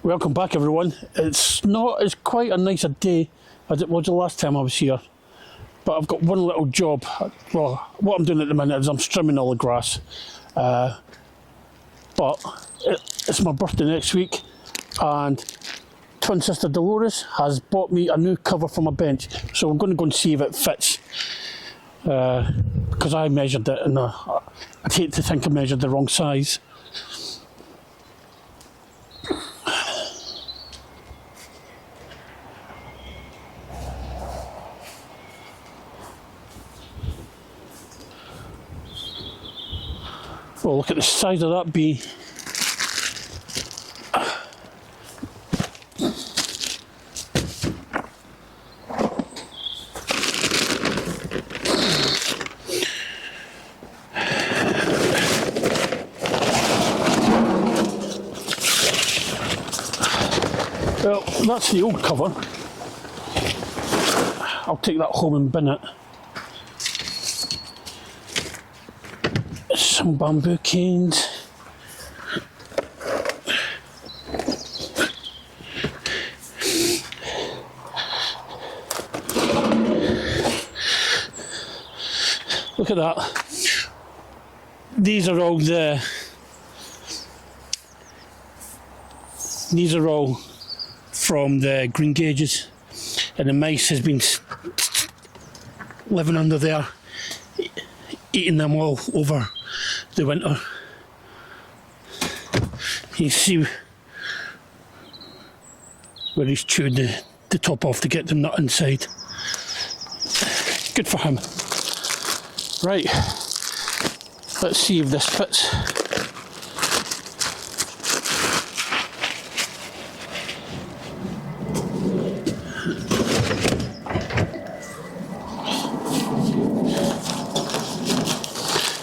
Welcome back, everyone. It's not as quite a nice a day as it was the last time I was here, but I've got one little job. Well, what I'm doing at the minute is I'm trimming all the grass, but it's my birthday next week, and twin sister Dolores has bought me a new cover for my bench, so I'm going to go and see if it fits, because I measured it and I'd hate to think I measured the wrong size. Oh, look at the size of that bee. Well, that's the old cover. I'll take that home and bin it. Some bamboo canes. Look at that. These are all from the green gauges, and the mice has been living under there, eating them all over the winter. You see where he's chewed the top off to get the nut inside. Good for him. Right, let's see if this fits.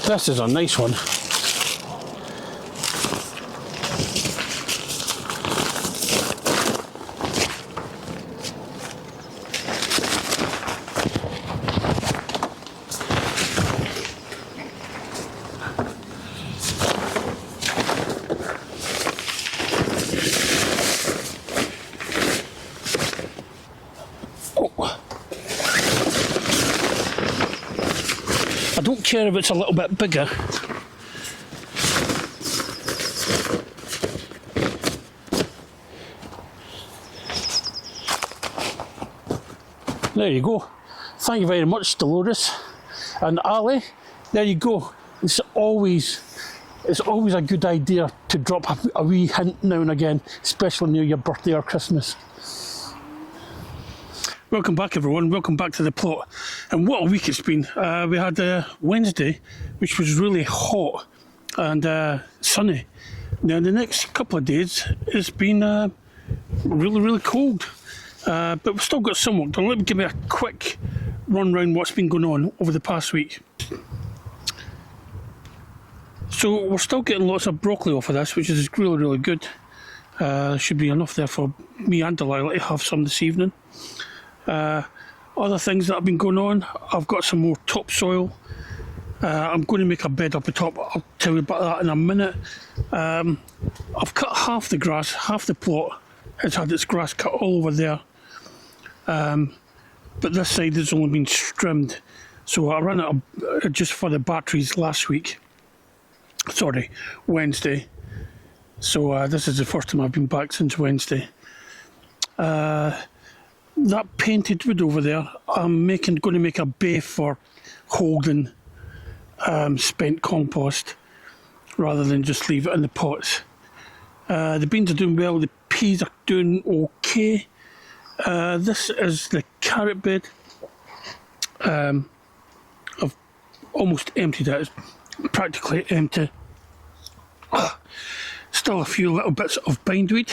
This is a nice one. I don't care if it's a little bit bigger. There you go. Thank you very much, Dolores and Ali. There you go. It's always a good idea to drop a wee hint now and again, especially near your birthday or Christmas. Welcome back, everyone. Welcome back to the plot. And what a week it's been. We had Wednesday, which was really hot and sunny. Now the next couple of days it's been really cold, but we've still got some work done. Let me give you a quick run round what's been going on over the past week. So we're still getting lots of broccoli off of this, which is really good. Should be enough there for me and Dalila to have some this evening. Other things that have been going on, I've got some more topsoil. I'm going to make a bed up the top. I'll tell you about that in a minute. I've cut half the grass, half the plot has had its grass cut all over there, but this side has only been trimmed. So I ran out of just for the batteries last week, Wednesday. So this is the first time I've been back since Wednesday. That painted wood over there, I'm going to make a bay for holding spent compost rather than just leave it in the pots. The beans are doing well, the peas are doing okay. This is the carrot bed. I've almost emptied it, it's practically empty. Still a few little bits of bindweed.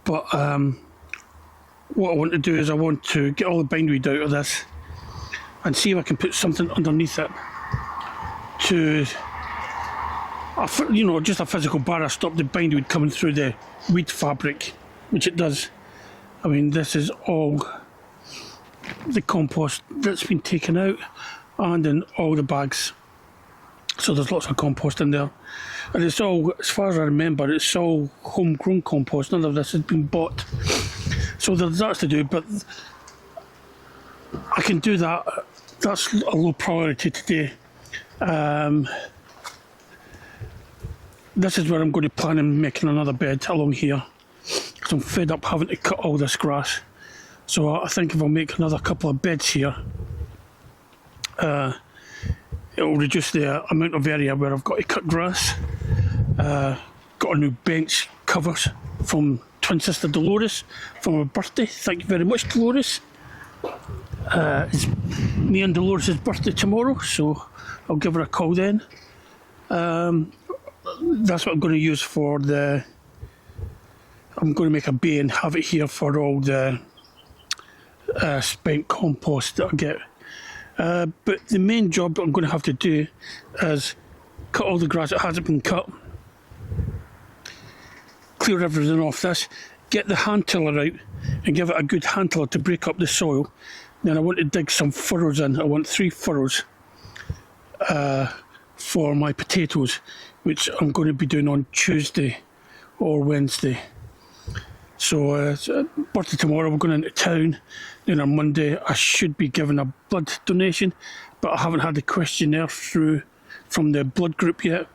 But what I want to do is I want to get all the bindweed out of this and see if I can put something underneath it to, just a physical barrier, stop the bindweed coming through the weed fabric, which it does. I mean, this is all the compost that's been taken out and in all the bags. So there's lots of compost in there. And it's all, as far as I remember, it's all homegrown compost. None of this has been bought. So there's that to do, but I can do that. That's a low priority today. This is where I'm going to plan on making another bed along here, because I'm fed up having to cut all this grass. So I think if I make another couple of beds here, it'll reduce the amount of area where I've got to cut grass. Got a new bench covers from twin sister Dolores for my birthday. Thank you very much, Dolores. It's me and Dolores' birthday tomorrow, so I'll give her a call then. That's what I'm going to use for the... I'm going to make a bay and have it here for all the spent compost that I get. But the main job I'm going to have to do is cut all the grass that hasn't been cut, clear everything off this, get the hand tiller out and give it a good hand tiller to break up the soil. Then I want to dig some furrows in. I want 3 furrows for my potatoes, which I'm going to be doing on Tuesday or Wednesday. So birthday tomorrow, we're going into town. Then on Monday I should be giving a blood donation, but I haven't had the questionnaire through from the blood group yet.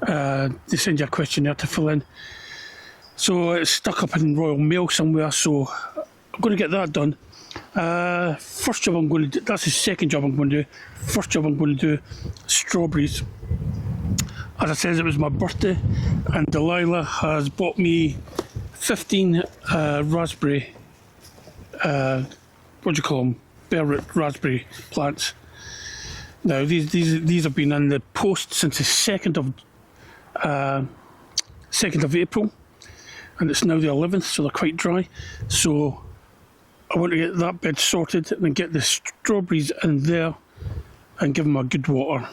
They send you a questionnaire to fill in. So it's stuck up in Royal Mail somewhere, so I'm going to get that done. First job I'm going to do, that's the second job I'm going to do. First job I'm going to do strawberries. As I said, it was my birthday, and Dalila has bought me 15 raspberry, what do you call them, bare root raspberry plants. Now these have been in the post since the 2nd of April, and it's now the 11th, so they're quite dry. So I want to get that bed sorted and then get the strawberries in there and give them a good water.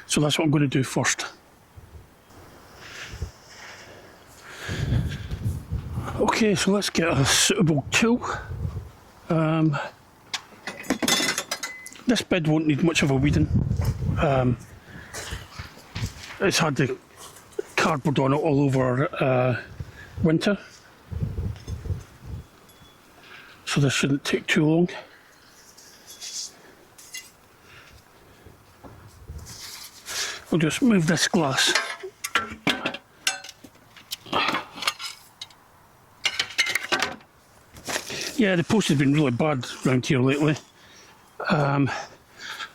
So that's what I'm going to do first. Okay, so let's get a suitable tool. This bed won't need much of a weeding. It's had the cardboard on it all over winter, so this shouldn't take too long. We'll just move this glass. Yeah, the post has been really bad around here lately. As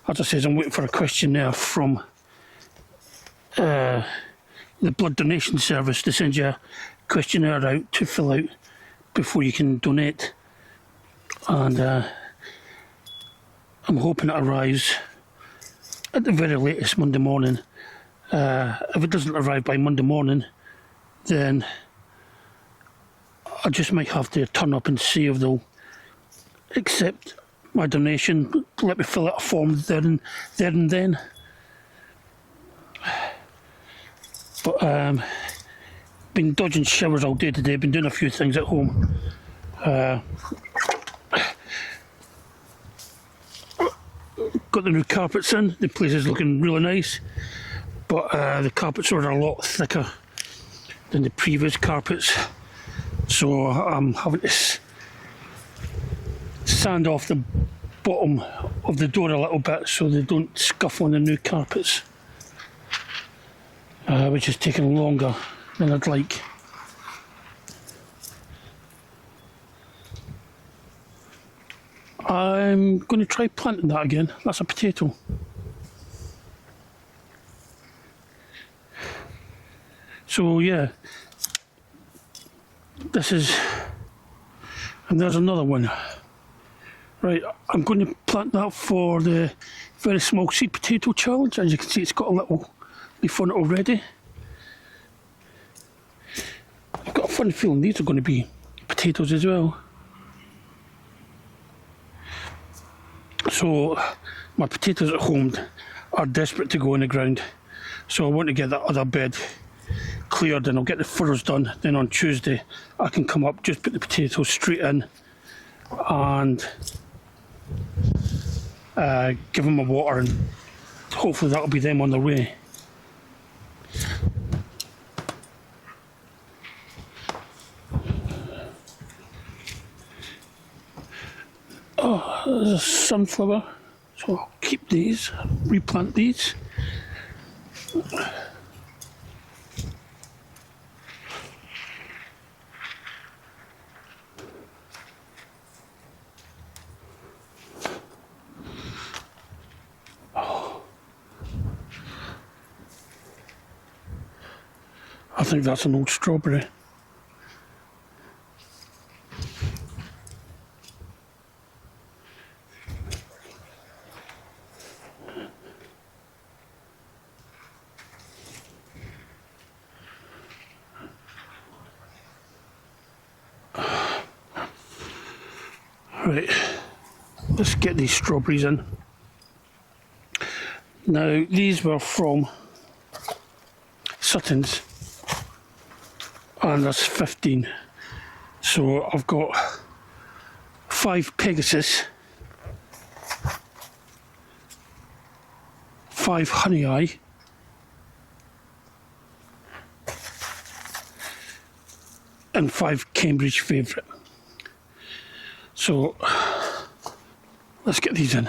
I said, I'm waiting for a questionnaire from the blood donation service to send you a questionnaire out to fill out before you can donate. And I'm hoping it arrives at the very latest Monday morning. If it doesn't arrive by Monday morning, then I just might have to turn up and see if they'll accept my donation. Let me fill out a form there and then. But been dodging showers all day today. Been doing a few things at home. Got the new carpets in. The place is looking really nice, but the carpets are a lot thicker than the previous carpets. So I'm having to sand off the bottom of the door a little bit so they don't scuff on the new carpets, which is taking longer than I'd like. I'm going to try planting that again. That's a potato. So yeah, this is, and there's another one. Right, I'm going to plant that for the very small seed potato challenge. As you can see, it's got a little leaf on it already. I've got a funny feeling these are going to be potatoes as well. So my potatoes at home are desperate to go in the ground, so I want to get that other bed cleared and I'll get the furrows done. Then on Tuesday I can come up, just put the potatoes straight in and give them a water, and hopefully that'll be them on their way. Oh, there's a sunflower, so I'll keep these, replant these. I think that's an old strawberry. Right, let's get these strawberries in. Now, these were from Sutton's, and that's 15. So I've got 5 Pegasus, 5 Honey Eye, and 5 Cambridge Favourite. So let's get these in.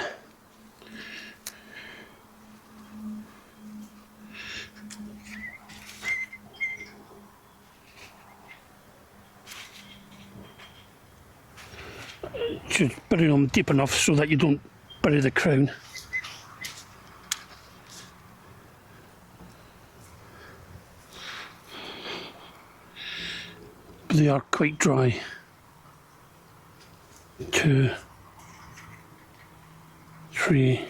Just bury them deep enough so that you don't bury the crown. But they are quite dry. 2, 3,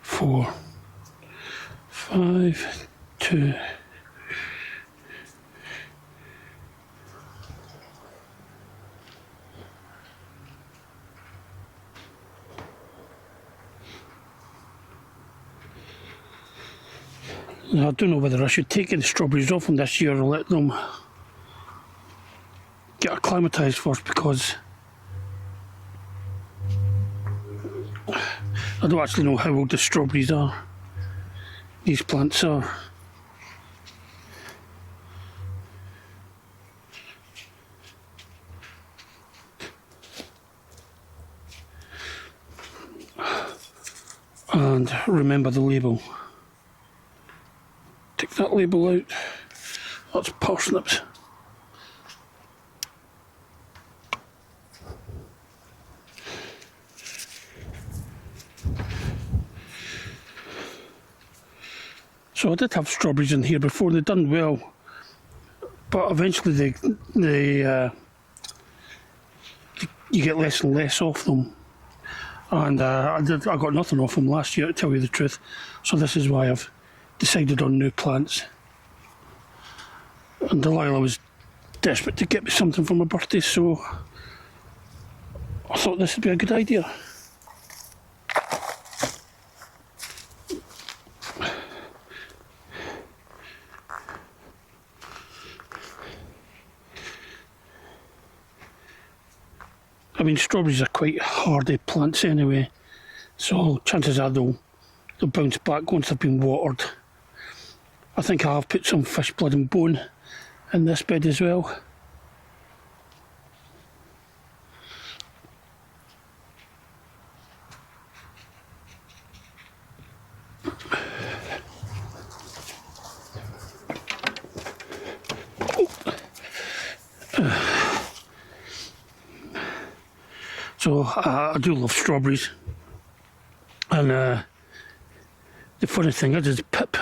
4, 5, 2. Now, I don't know whether I should take the strawberries off them this year or let them get acclimatised first, because I don't actually know how old the strawberries are. These plants are. And remember the label. Take that label out. That's parsnips. So I did have strawberries in here before. They'd done well, but eventually you get less and less of them. And I got nothing off them last year, to tell you the truth. So this is why I've decided on new plants. And Dalila was desperate to get me something for my birthday, so I thought this would be a good idea. I mean, strawberries are quite hardy plants anyway, so chances are they'll bounce back once they've been watered. I think I have put some fish blood and bone in this bed as well. So I do love strawberries, and the funny thing is Pip,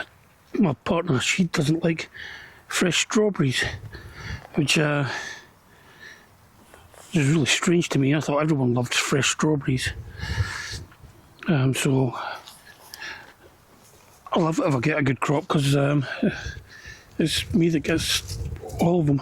my partner, she doesn't like fresh strawberries, which is really strange to me. I thought everyone loved fresh strawberries. So I love it if I get a good crop, because it's me that gets all of them.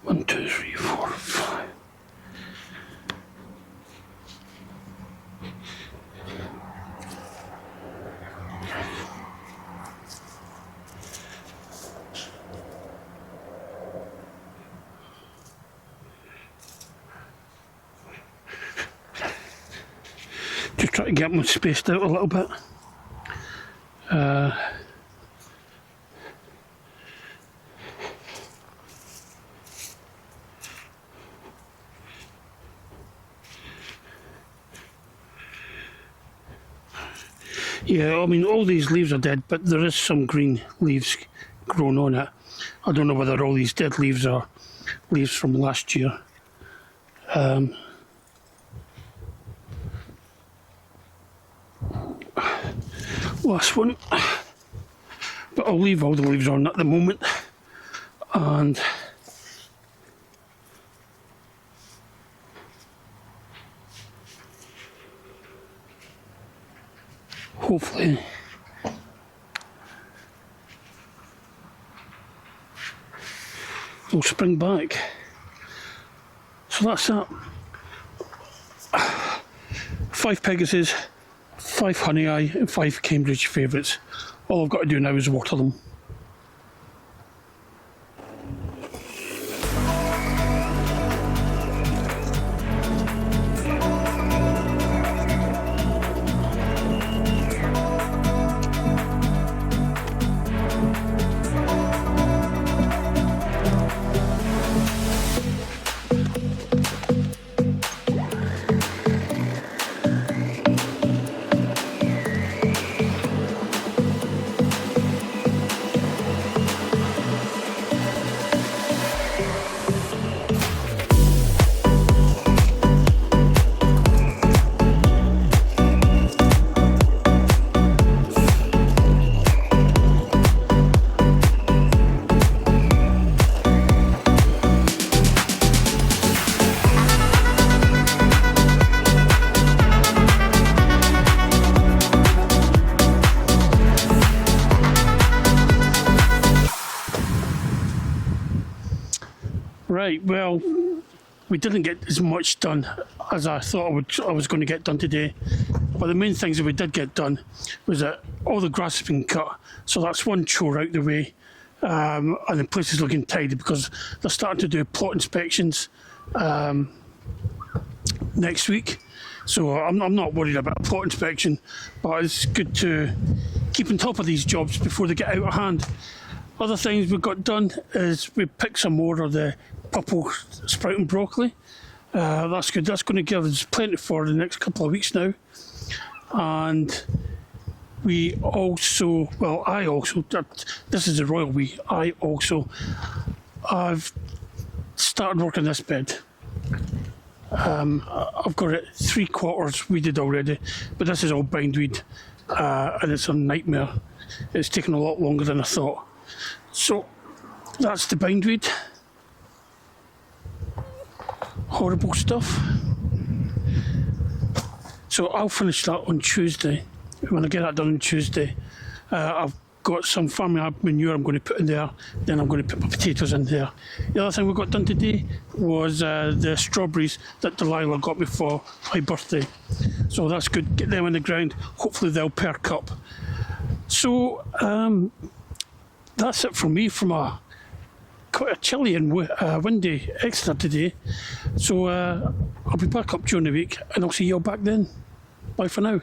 One, two, three, four, five. to get them spaced out a little bit. Yeah, I mean, all these leaves are dead, but there is some green leaves grown on it. I don't know whether all these dead leaves are leaves from last year. Last one. But I'll leave all the leaves on at the moment. And hopefully they'll spring back. So that's that. 5 Pegasus, 5 Honey Eye and 5 Cambridge favourites. All I've got to do now is water them. Right, well, we didn't get as much done as I thought I was going to get done today. But the main things that we did get done was that all the grass has been cut, so that's one chore out the way. And the place is looking tidy because they're starting to do plot inspections next week. So I'm not worried about a plot inspection, but it's good to keep on top of these jobs before they get out of hand. Other things we've got done is we picked some more of the purple sprouting broccoli. That's good. That's going to give us plenty for the next couple of weeks now. And we also, well, I also, this is the royal we, I've started working this bed. I've got it 3/4 weeded already, but this is all bindweed, and it's a nightmare. It's taken a lot longer than I thought. So that's the bindweed. Horrible stuff. So I'll finish that on Tuesday. When I get that done on Tuesday, I've got some farming manure I'm going to put in there. Then I'm going to put my potatoes in there. The other thing we got done today was the strawberries that Dalila got me for my birthday. So that's good. Get them in the ground. Hopefully they'll perk up. So that's it from me from quite a chilly and windy Exeter today. So I'll be back up during the week and I'll see you all back then. Bye for now.